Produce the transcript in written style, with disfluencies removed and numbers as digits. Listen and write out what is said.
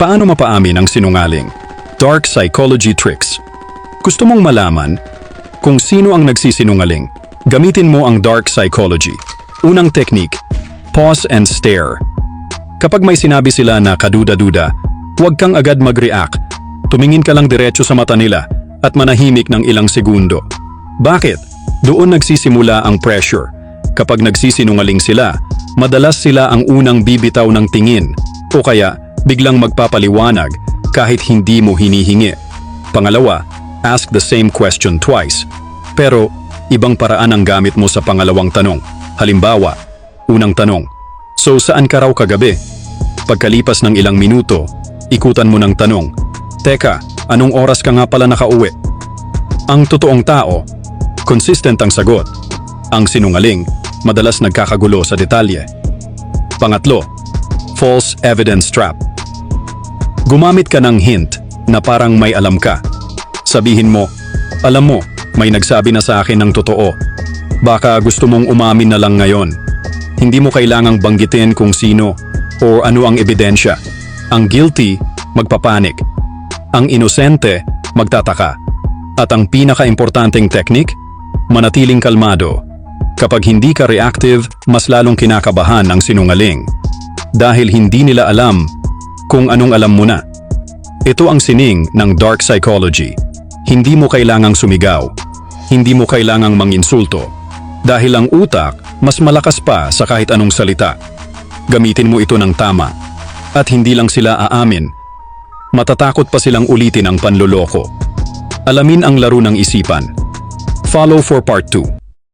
Paano mapaamin ang sinungaling? Dark psychology tricks. Gusto mong malaman kung sino ang nagsisinungaling? Gamitin mo ang dark psychology. Unang technique, pause and stare. Kapag may sinabi sila na kaduda-duda, huwag kang agad mag-react. Tumingin ka lang diretso sa mata nila at manahimik ng ilang segundo. Bakit? Doon nagsisimula ang pressure. Kapag nagsisinungaling sila, madalas sila ang unang bibitaw ng tingin o kaya biglang magpapaliwanag kahit hindi mo hinihingi. Pangalawa, ask the same question twice. Pero ibang paraan ang gamit mo sa pangalawang tanong. Halimbawa, unang tanong, so saan ka raw kagabi? Pagkalipas ng ilang minuto, ikutan mo ng tanong, teka, anong oras ka nga pala nakauwi? Ang totoong tao, consistent ang sagot. Ang sinungaling, madalas nagkakagulo sa detalye. Pangatlo, false evidence trap. Gumamit ka ng hint na parang may alam ka. Sabihin mo, alam mo, may nagsabi na sa akin ng totoo. Baka gusto mong umamin na lang ngayon. Hindi mo kailangang banggitin kung sino o ano ang ebidensya. Ang guilty, magpapanik. Ang inosente, magtataka. At ang pinaka-importanting technique, manatiling kalmado. Kapag hindi ka reactive, mas lalong kinakabahan ang sinungaling. Dahil hindi nila alam kung anong alam mo na. Ito ang sining ng dark psychology. Hindi mo kailangang sumigaw. Hindi mo kailangang manginsulto. Dahil ang utak, mas malakas pa sa kahit anong salita. Gamitin mo ito ng tama. At hindi lang sila aamin. Matatakot pa silang ulitin ang panloloko. Alamin ang laro ng isipan. Follow for part 2.